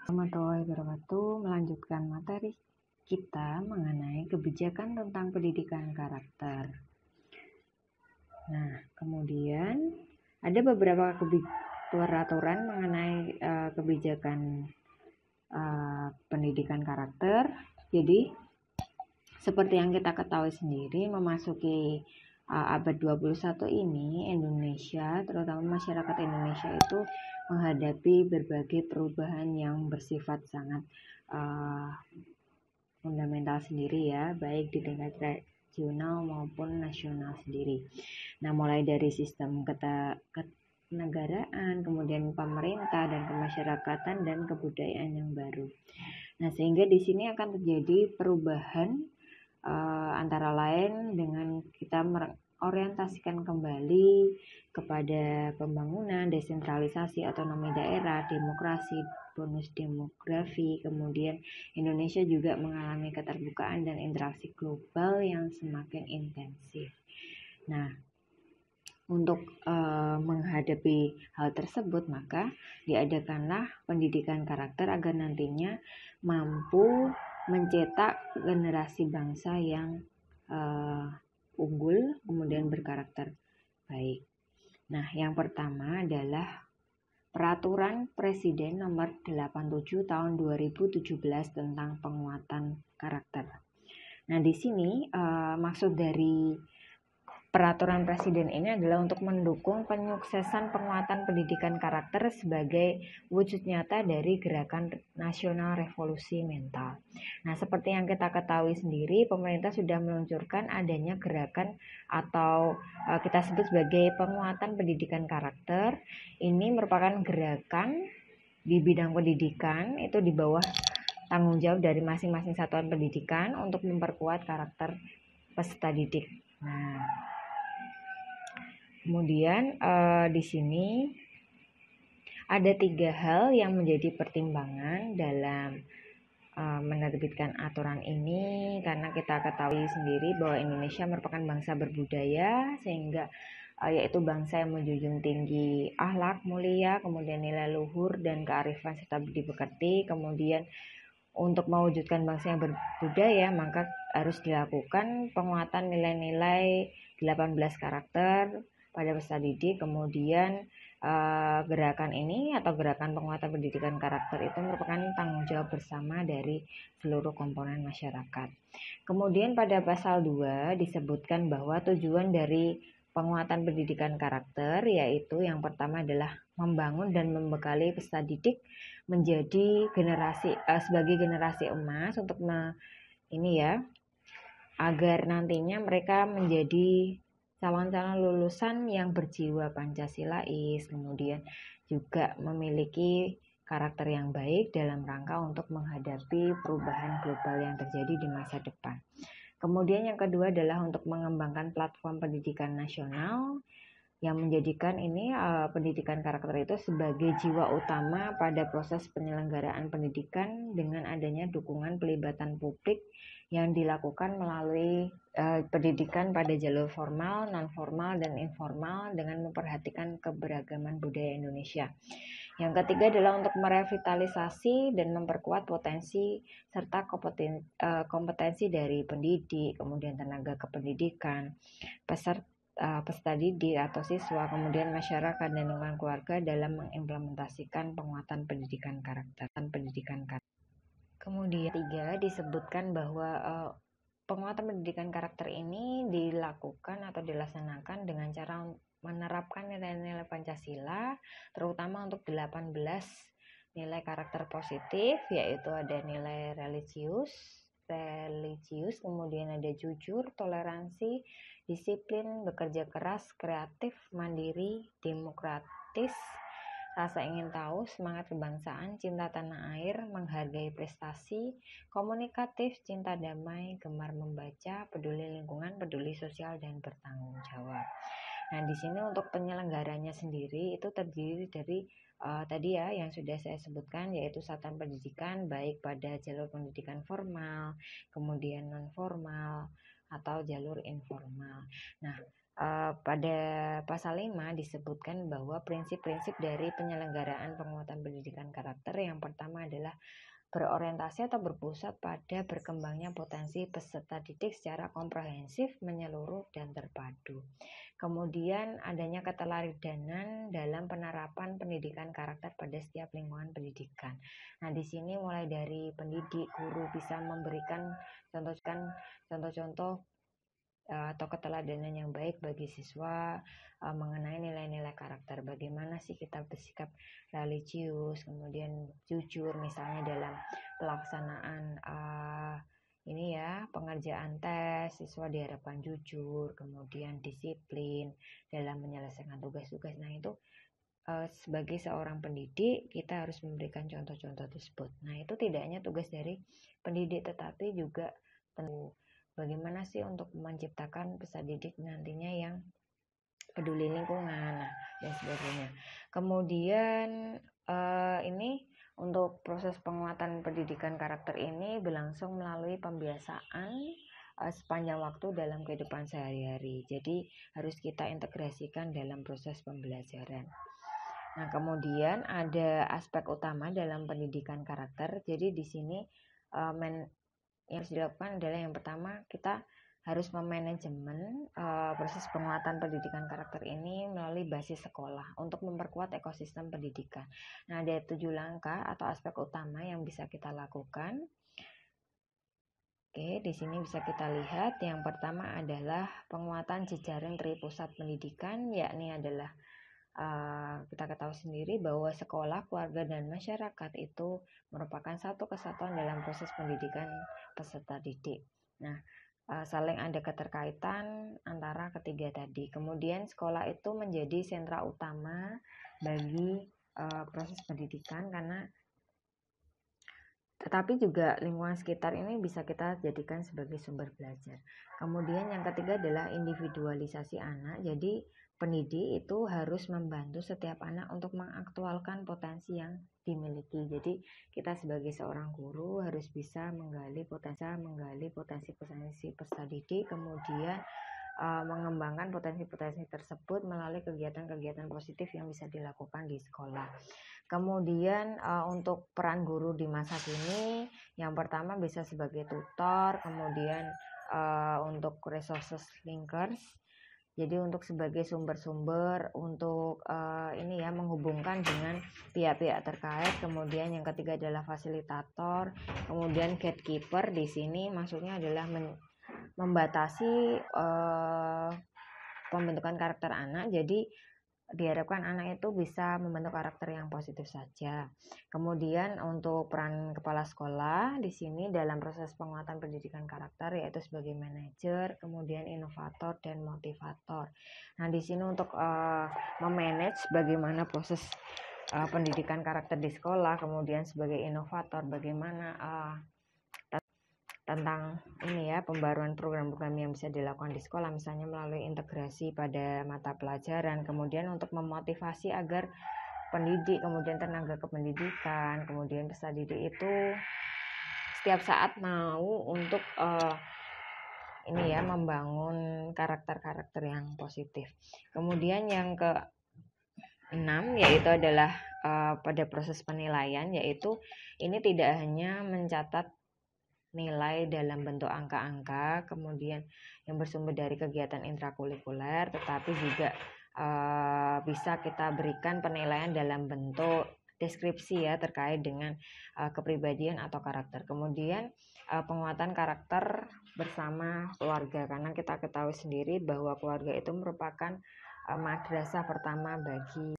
Warahmatullahi wabarakatuh. Melanjutkan materi kita mengenai kebijakan tentang pendidikan karakter. Nah, kemudian ada beberapa peraturan mengenai kebijakan pendidikan karakter. Jadi, seperti yang kita ketahui sendiri, memasuki abad 21 ini, Indonesia, terutama masyarakat Indonesia itu menghadapi berbagai perubahan yang bersifat sangat fundamental sendiri ya, baik di tingkat regional maupun nasional sendiri. Nah, mulai dari sistem kenegaraan, kemudian pemerintah dan kemasyarakatan dan kebudayaan yang baru. Nah, sehingga di sini akan terjadi perubahan antara lain dengan kita orientasikan kembali kepada pembangunan, desentralisasi, otonomi daerah, demokrasi, bonus demografi, kemudian Indonesia juga mengalami keterbukaan dan interaksi global yang semakin intensif. Nah, untuk menghadapi hal tersebut, maka diadakanlah pendidikan karakter agar nantinya mampu mencetak generasi bangsa yang unggul, kemudian berkarakter baik. Nah, yang pertama adalah Peraturan Presiden Nomor 87 Tahun 2017 tentang penguatan karakter. Nah, di sini maksud dari Peraturan Presiden ini adalah untuk mendukung penyuksesan penguatan pendidikan karakter sebagai wujud nyata dari gerakan nasional revolusi mental. Nah, seperti yang kita ketahui sendiri, pemerintah sudah meluncurkan adanya gerakan atau kita sebut sebagai penguatan pendidikan karakter. Ini merupakan gerakan di bidang pendidikan, itu di bawah tanggung jawab dari masing-masing satuan pendidikan untuk memperkuat karakter peserta didik. Nah, kemudian di sini ada 3 hal yang menjadi pertimbangan dalam menerbitkan aturan ini, karena kita ketahui sendiri bahwa Indonesia merupakan bangsa berbudaya, sehingga yaitu bangsa yang menjunjung tinggi akhlak mulia, kemudian nilai luhur dan kearifan serta budi pekerti. Kemudian untuk mewujudkan bangsa yang berbudaya, maka harus dilakukan penguatan nilai-nilai 18 karakter pada peserta didik. Kemudian gerakan ini atau gerakan penguatan pendidikan karakter itu merupakan tanggung jawab bersama dari seluruh komponen masyarakat. Kemudian pada pasal 2 disebutkan bahwa tujuan dari penguatan pendidikan karakter yaitu yang pertama adalah membangun dan membekali peserta didik menjadi generasi sebagai generasi emas untuk agar nantinya mereka menjadi calon-calon lulusan yang berjiwa Pancasilais, kemudian juga memiliki karakter yang baik dalam rangka untuk menghadapi perubahan global yang terjadi di masa depan. Kemudian yang kedua adalah untuk mengembangkan platform pendidikan nasional yang menjadikan pendidikan karakter itu sebagai jiwa utama pada proses penyelenggaraan pendidikan dengan adanya dukungan pelibatan publik yang dilakukan melalui pendidikan pada jalur formal, non-formal, dan informal dengan memperhatikan keberagaman budaya Indonesia. Yang ketiga adalah untuk merevitalisasi dan memperkuat potensi serta kompetensi dari pendidik, kemudian tenaga kependidikan, peserta didik atau siswa, kemudian masyarakat dan lingkungan keluarga dalam mengimplementasikan penguatan pendidikan karakter. Kemudian 3 disebutkan bahwa penguatan pendidikan karakter ini dilakukan atau dilaksanakan dengan cara menerapkan nilai-nilai Pancasila, terutama untuk 18 nilai karakter positif, yaitu ada nilai religius, kemudian ada jujur, toleransi, disiplin, bekerja keras, kreatif, mandiri, demokratis, rasa ingin tahu, semangat kebangsaan, cinta tanah air, menghargai prestasi, komunikatif, cinta damai, gemar membaca, peduli lingkungan, peduli sosial, dan bertanggung jawab. Nah, di sini untuk penyelenggaranya sendiri itu terdiri dari tadi ya yang sudah saya sebutkan, yaitu satuan pendidikan baik pada jalur pendidikan formal, kemudian non formal atau jalur informal. Nah, pada pasal 5 disebutkan bahwa prinsip-prinsip dari penyelenggaraan penguatan pendidikan karakter yang pertama adalah berorientasi atau berpusat pada berkembangnya potensi peserta didik secara komprehensif, menyeluruh, dan terpadu. Kemudian adanya keteladanan dalam penerapan pendidikan karakter pada setiap lingkungan pendidikan. Nah, di sini mulai dari pendidik, guru bisa memberikan contoh-contoh atau keteladanan yang baik bagi siswa mengenai nilai-nilai karakter. Bagaimana sih kita bersikap religius, kemudian jujur misalnya dalam pelaksanaan pengerjaan tes, siswa diharapkan jujur, kemudian disiplin dalam menyelesaikan tugas-tugas. Nah, itu sebagai seorang pendidik kita harus memberikan contoh-contoh tersebut. Nah, itu tidak hanya tugas dari pendidik tetapi juga tentu bagaimana sih untuk menciptakan peserta didik nantinya yang peduli lingkungan dan sebagainya. Kemudian ini untuk proses penguatan pendidikan karakter ini berlangsung melalui pembiasaan sepanjang waktu dalam kehidupan sehari-hari. Jadi harus kita integrasikan dalam proses pembelajaran. Nah, kemudian ada aspek utama dalam pendidikan karakter. Jadi di sini yang harus dilakukan adalah yang pertama kita harus memanajemen proses penguatan pendidikan karakter ini melalui basis sekolah untuk memperkuat ekosistem pendidikan. Nah, ada 7 langkah atau aspek utama yang bisa kita lakukan. Oke, di sini bisa kita lihat yang pertama adalah penguatan jejaring tripusat pendidikan, yakni adalah kita ketahui sendiri bahwa sekolah, keluarga, dan masyarakat itu merupakan satu kesatuan dalam proses pendidikan peserta didik. Nah, saling ada keterkaitan antara ketiga tadi. Kemudian sekolah itu menjadi sentra utama bagi proses pendidikan tetapi juga lingkungan sekitar ini bisa kita jadikan sebagai sumber belajar. Kemudian yang ketiga adalah individualisasi anak. Jadi pendidik itu harus membantu setiap anak untuk mengaktualkan potensi yang dimiliki. Jadi kita sebagai seorang guru harus bisa menggali potensi peserta didik, kemudian mengembangkan potensi-potensi tersebut melalui kegiatan-kegiatan positif yang bisa dilakukan di sekolah. Kemudian untuk peran guru di masa kini, yang pertama bisa sebagai tutor, kemudian untuk resources linkers. Jadi untuk sebagai sumber-sumber untuk menghubungkan dengan pihak-pihak terkait. Kemudian yang ketiga adalah fasilitator, kemudian gatekeeper. Di sini maksudnya adalah membatasi pembentukan karakter anak. Jadi diharapkan anak itu bisa membentuk karakter yang positif saja. Kemudian untuk peran kepala sekolah di sini dalam proses penguatan pendidikan karakter yaitu sebagai manajer, kemudian inovator dan motivator. Nah, di sini untuk memanage bagaimana proses pendidikan karakter di sekolah, kemudian sebagai inovator bagaimana tentang pembaruan program-program yang bisa dilakukan di sekolah, misalnya melalui integrasi pada mata pelajaran, kemudian untuk memotivasi agar pendidik, kemudian tenaga kependidikan, kemudian peserta didik itu setiap saat mau untuk membangun karakter-karakter yang positif. Kemudian yang ke-6 yaitu adalah pada proses penilaian, yaitu ini tidak hanya mencatat nilai dalam bentuk angka-angka, kemudian yang bersumber dari kegiatan intrakurikuler, tetapi juga bisa kita berikan penilaian dalam bentuk deskripsi ya terkait dengan kepribadian atau karakter. Kemudian penguatan karakter bersama keluarga, karena kita ketahui sendiri bahwa keluarga itu merupakan madrasah pertama bagi